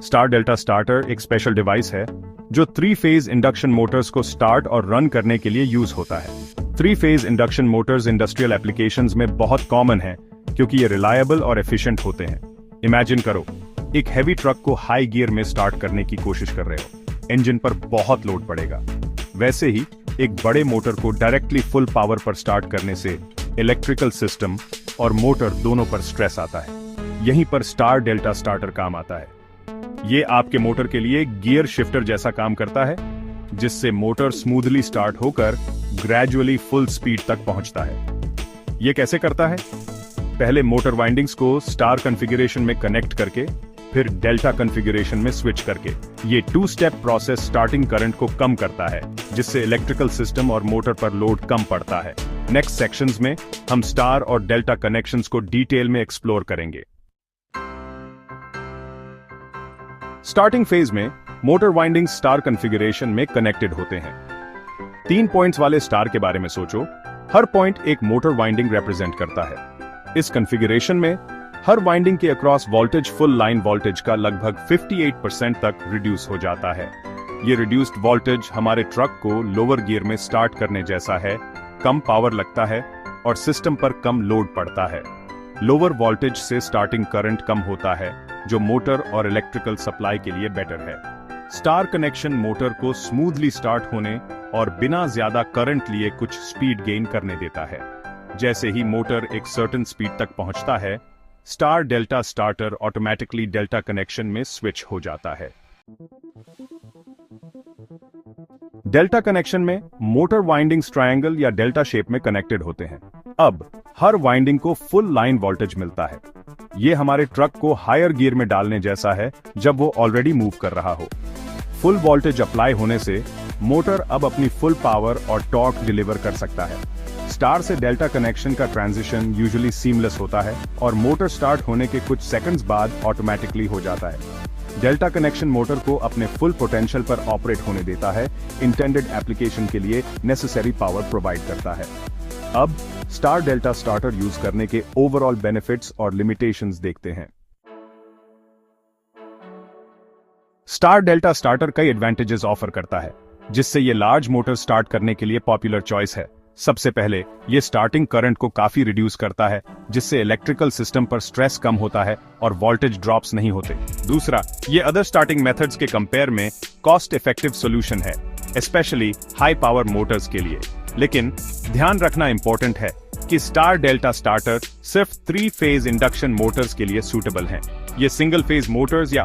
Star delta starter एक special device है जो 3-फेज इंडक्शन मोटर्स को स्टार्ट और रन करने के लिए यूज होता है। 3-फेज इंडक्शन मोटर्स इंडस्ट्रियल एप्लीकेशंस में बहुत कॉमन है क्योंकि ये रिलायबल और एफिशिएंट होते हैं। इमेजिन करो, एक हैवी ट्रक को हाई गियर में स्टार्ट करने की कोशिश कर रहे हो, इंजन पर बहुत लोड पड़ेगा। वैसे ही एक बड़े मोटर को डायरेक्टली फुल पावर पर स्टार्ट करने से इलेक्ट्रिकल सिस्टम और मोटर दोनों पर स्ट्रेस आता है। यहीं पर स्टार डेल्टा स्टार्टर काम आता है। ये आपके मोटर के लिए गियर शिफ्टर जैसा काम करता है, जिससे मोटर स्मूथली स्टार्ट होकर ग्रेजुअली फुल स्पीड तक पहुंचता है। ये कैसे करता है? पहले मोटर वाइंडिंग्स को स्टार कॉन्फ़िगरेशन में कनेक्ट करके, फिर डेल्टा कॉन्फ़िगरेशन में स्विच करके। ये 2-स्टेप प्रोसेस स्टार्टिंग करंट को कम करता है, जिससे इलेक्ट्रिकल सिस्टम और मोटर पर लोड कम पड़ता है। नेक्स्ट सेक्शंस में हम स्टार और डेल्टा कनेक्शंस को डिटेल में एक्सप्लोर करेंगे। स्टार्टिंग फेज में मोटर वाइंडिंग स्टार कॉन्फ़िगरेशन में कनेक्टेड होते हैं। 3 पॉइंट्स वाले स्टार के बारे में सोचो। हर पॉइंट एक मोटर वाइंडिंग रिप्रेजेंट करता है। इस कॉन्फ़िगरेशन में हर वाइंडिंग के across voltage full line voltage का लगभग 58% तक रिड्यूस हो जाता है। ये रिड्यूस्ड वोल्टेज हमारे ट्रक को लोअर गियर में स्टार्ट करने जैसा है, कम पावर लगता है और सिस्टम पर कम लोड पड़ता है। लोअर वोल्टेज से स्टार्टिंग करंट कम होता है, जो मोटर और इलेक्ट्रिकल सप्लाई के लिए बेटर है। स्टार कनेक्शन मोटर को स्मूथली स्टार्ट होने और बिना ज्यादा करंट लिए कुछ स्पीड गेन करने देता है। जैसे ही मोटर एक सर्टेन स्पीड तक पहुंचता है, star delta starter automatically delta connection में स्विच हो जाता है। डेल्टा कनेक्शन में मोटर वाइंडिंग्स ट्रायंगल या डेल्टा शेप में कनेक्टेड होते हैं। अब हर वाइंडिंग को फुल लाइन वोल्टेज मिलता है। ये हमारे ट्रक को हायर गियर में डालने जैसा है जब वो ऑलरेडी मूव कर रहा हो। फुल वोल्टेज अप्लाई होने से मोटर अब अपनी फुल पावर और टॉर्क डिलीवर कर सकता है। स्टार से डेल्टा कनेक्शन का ट्रांजिशन यूजुअली सीमलेस होता है और मोटर स्टार्ट होने के कुछ सेकंड्स बाद ऑटोमेटिकली हो जाता है। डेल्टा कनेक्शन मोटर को अपने फुल पोटेंशियल पर ऑपरेट होने देता है, इंटेंडेड एप्लीकेशन के लिए नेसेसरी पावर प्रोवाइड करता है। अब स्टार डेल्टा स्टार्टर यूज करने के ओवरऑल बेनिफिट्स और लिमिटेशंस देखते हैं। स्टार डेल्टा स्टार्टर कई एडवांटेजेस ऑफर करता है, जिससे ये लार्ज मोटर स्टार्ट करने के लिए पॉपुलर चॉइस है। सबसे पहले ये स्टार्टिंग करंट को काफी रिड्यूस करता है, जिससे इलेक्ट्रिकल सिस्टम पर स्ट्रेस कम होता है और वोल्टेज ड्रॉप्स नहीं होते। दूसरा, ये अदर स्टार्टिंग मेथड्स के कंपेयर में कॉस्ट इफेक्टिव सॉल्यूशन है, स्पेशली हाई पावर मोटर्स के लिए। लेकिन ध्यान रखना इंपॉर्टेंट है कि स्टार डेल्टा स्टार्टर सिर्फ 3-फेज इंडक्शन मोटर्स के लिए सूटेबल हैं। ये सिंगल फेज मोटर्स या